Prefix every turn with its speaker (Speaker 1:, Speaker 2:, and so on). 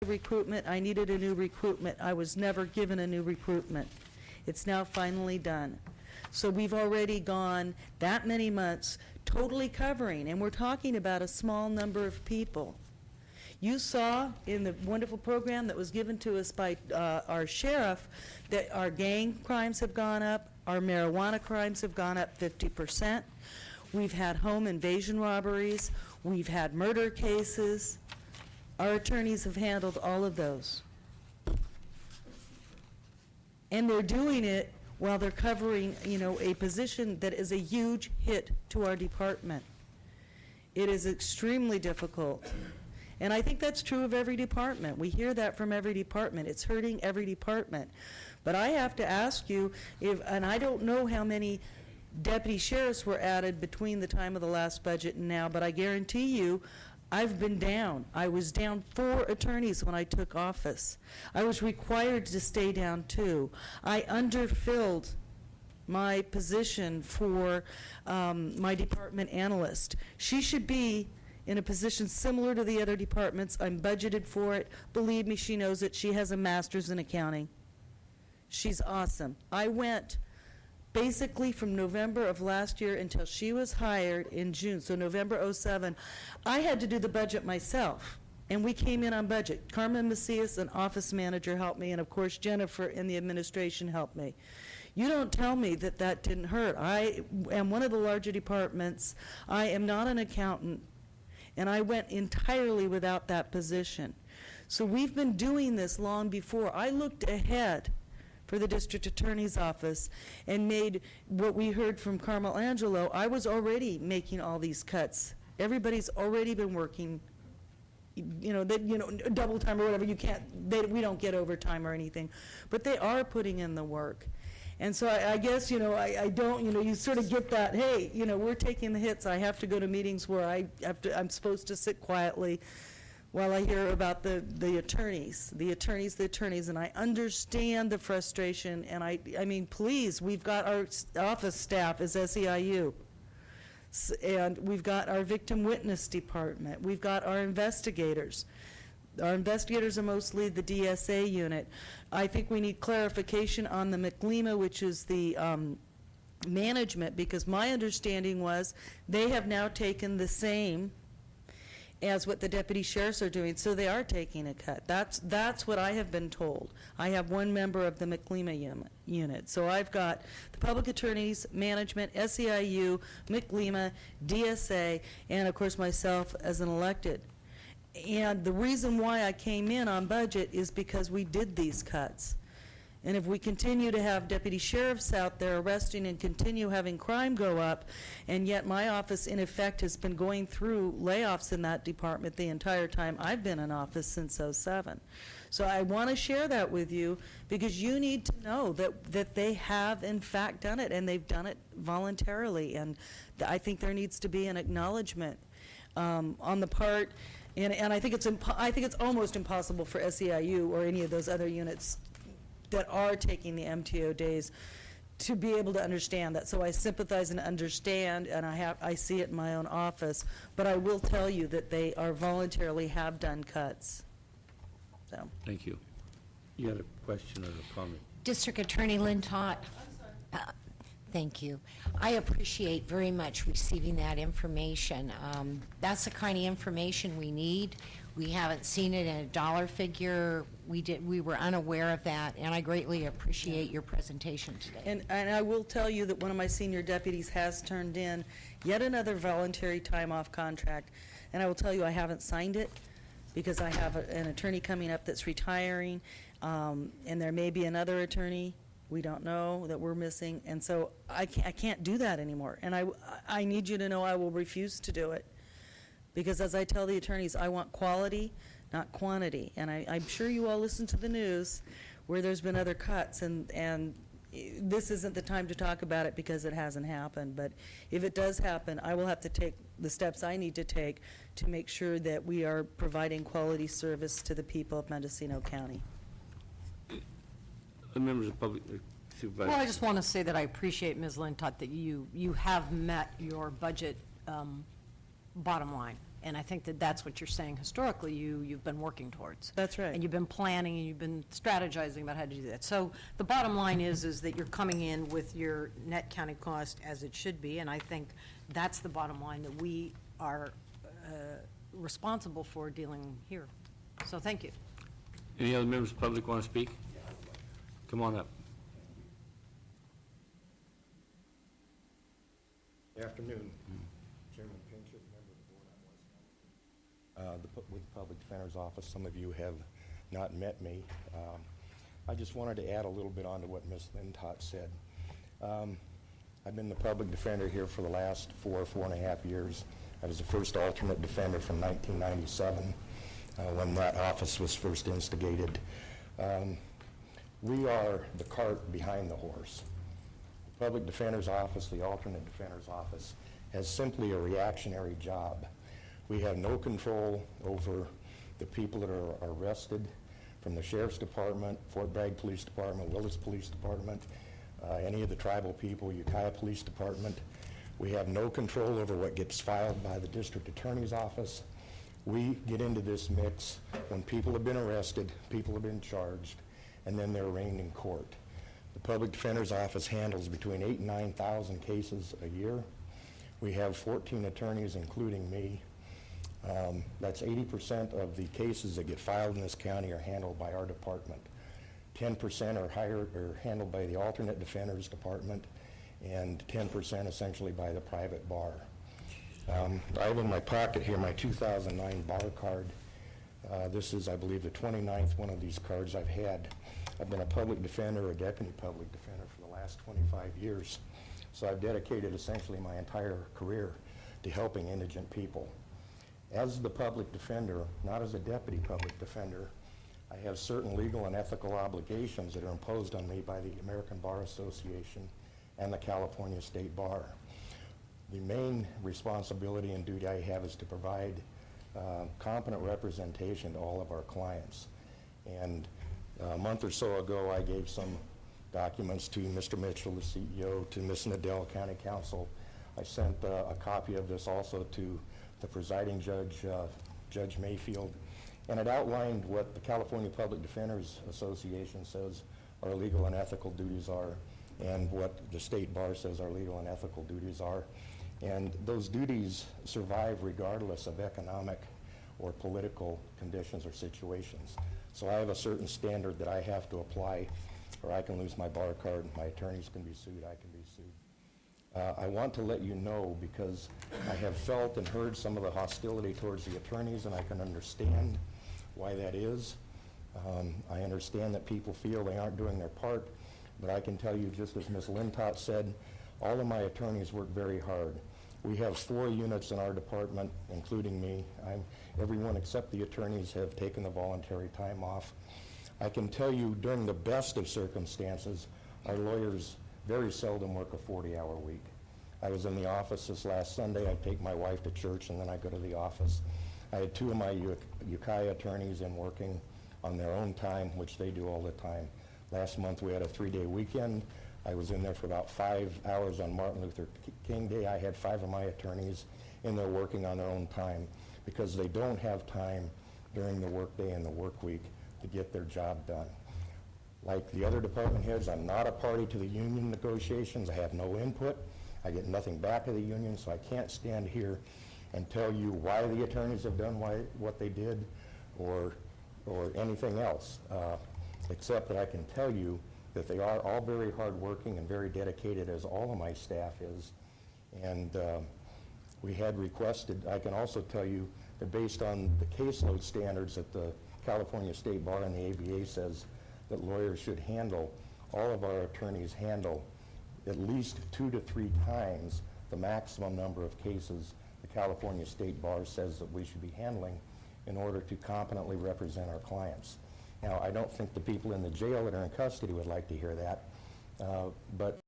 Speaker 1: recruitment. I needed a new recruitment. I was never given a new recruitment. It's now finally done. So we've already gone that many months totally covering, and we're talking about a small number of people. You saw in the wonderful program that was given to us by our sheriff that our gang crimes have gone up, our marijuana crimes have gone up 50%. We've had home invasion robberies, we've had murder cases. Our attorneys have handled all of those. And they're doing it while they're covering, a position that is a huge hit to our department. It is extremely difficult. And I think that's true of every department. We hear that from every department. It's hurting every department. But I have to ask you, and I don't know how many deputy sheriffs were added between the time of the last budget and now, but I guarantee you, I've been down. I was down 4 attorneys when I took office. I was required to stay down 2. I underfilled my position for my department analyst. She should be in a position similar to the other departments. I'm budgeted for it. Believe me, she knows it. She has a master's in accounting. She's awesome. I went basically from November of last year until she was hired in June, so November '07, I had to do the budget myself, and we came in on budget. Carmen Macias, an office manager, helped me, and of course Jennifer in the administration helped me. You don't tell me that that didn't hurt. I am one of the larger departments. I am not an accountant, and I went entirely without that position. So we've been doing this long before. I looked ahead for the district attorney's office and made what we heard from Carmel Angelo. I was already making all these cuts. Everybody's already been working, double time or whatever. We don't get overtime or anything, but they are putting in the work. And so I guess, I don't, you sort of get that, hey, we're taking the hits. I have to go to meetings where I'm supposed to sit quietly while I hear about the attorneys, and I understand the frustration, and I mean, please, we've got our office staff is SEIU, and we've got our victim witness department, we've got our investigators. Our investigators are mostly the DSA unit. I think we need clarification on the McLEMA, which is the management, because my understanding was they have now taken the same as what the deputy sheriffs are doing, so they are taking a cut. That's what I have been told. I have one member of the McLEMA unit. So I've got the public attorneys, management, SEIU, McLEMA, DSA, and of course myself as an elected. And the reason why I came in on budget is because we did these cuts. And if we continue to have deputy sheriffs out there arresting and continue having crime go up, and yet my office in effect has been going through layoffs in that department the entire time I've been in office since '07. So I want to share that with you because you need to know that they have in fact done it, and they've done it voluntarily. And I think there needs to be an acknowledgement on the part, and I think it's almost impossible for SEIU or any of those other units that are taking the MTO days to be able to understand that. So I sympathize and understand, and I see it in my own office, but I will tell you that they are voluntarily have done cuts. So.
Speaker 2: Thank you. You had a question or a comment?
Speaker 3: District Attorney Lynn Todd. Thank you. I appreciate very much receiving that information. That's the kind of information we need. We haven't seen it in a dollar figure. We were unaware of that, and I greatly appreciate your presentation today.
Speaker 1: And I will tell you that one of my senior deputies has turned in yet another voluntary time-off contract, and I will tell you I haven't signed it because I have an attorney coming up that's retiring, and there may be another attorney we don't know that we're missing, and so I can't do that anymore. And I need you to know I will refuse to do it, because as I tell the attorneys, I want quality, not quantity. And I'm sure you all listen to the news where there's been other cuts, and this isn't the time to talk about it because it hasn't happened. But if it does happen, I will have to take the steps I need to take to make sure that we are providing quality service to the people of Mendocino County.
Speaker 2: Members of public supervisor.
Speaker 4: Well, I just want to say that I appreciate, Ms. Lintott, that you have met your budget bottom line, And I think that that's what you're saying historically you've been working towards.
Speaker 1: That's right.
Speaker 4: And you've been planning and you've been strategizing about how to do that. So the bottom line is that you're coming in with your net county cost as it should be, and I think that's the bottom line that we are responsible for dealing here. So thank you.
Speaker 2: Any other members of the public want to speak? Come on up.
Speaker 5: Good afternoon, Chairman Pinchot, member of the board. With the Public Defender's Office, some of you have not met me. I just wanted to add a little bit on to what Ms. Lintott said. I've been the public defender here for the last 4.5 years. I was the first alternate defender from 1997 when that office was first instigated. We are the cart behind the horse. The Public Defender's Office, the alternate defender's office, has simply a reactionary job. We have no control over the people that are arrested from the Sheriff's Department, Fort Bragg Police Department, Willis Police Department, any of the tribal people, Ukiah Police Department. We have no control over what gets filed by the District Attorney's Office. We get into this mix when people have been arrested, people have been charged, and then they're arraigned in court. The Public Defender's Office handles between 8,000 and 9,000 cases a year. We have 14 attorneys, including me. That's 80% of the cases that get filed in this county are handled by our department. 10% are handled by the alternate defender's department, and 10% essentially by the private bar. I have in my pocket here my 2009 bar card. This is, I believe, the 29th one of these cards I've had. I've been a public defender, a deputy public defender for the last 25 years. So I've dedicated essentially my entire career to helping indigent people. As the public defender, not as a deputy public defender, I have certain legal and ethical obligations that are imposed on me by the American Bar Association and the California State Bar. The main responsibility and duty I have is to provide competent representation to all of our clients. And a month or so ago, I gave some documents to Mr. Mitchell, the CEO, to Ms. Nadell, County Counsel. I sent a copy of this also to the presiding judge, Judge Mayfield, and it outlined what the California Public Defenders Association says our legal and ethical duties are, and what the State Bar says our legal and ethical duties are. And those duties survive regardless of economic or political conditions or situations. So I have a certain standard that I have to apply, or I can lose my bar card, my attorneys can be sued, I can be sued. I want to let you know, because I have felt and heard some of the hostility towards the attorneys, and I can understand why that is. I understand that people feel they aren't doing their part, but I can tell you, just as Ms. Lintott said, all of my attorneys work very hard. We have 4 units in our department, including me. Everyone except the attorneys have taken the voluntary time off. I can tell you, during the best of circumstances, our lawyers very seldom work a 40-hour week. I was in the office this last Sunday. I take my wife to church, and then I go to the office. I had 2 of my Ukiah attorneys in working on their own time, which they do all the time. Last month we had a 3-day weekend. I was in there for about 5 hours on Martin Luther King Day. I had 5 of my attorneys in there working on their own time, because they don't have time during the workday and the work week to get their job done. Like the other department heads, I'm not a party to the union negotiations. I have no input. I get nothing back of the union, so I can't stand here and tell you why the attorneys have done what they did, or anything else, except that I can tell you that they are all very hardworking and very dedicated, as all of my staff is. And we had requested, I can also tell you that based on the caseload standards that the California State Bar and the ABA says that lawyers should handle, all of our attorneys handle at least 2 to 3 times the maximum number of cases the California State Bar says that we should be handling in order to competently represent our clients. Now, I don't think the people in the jail that are in custody would like to hear that, but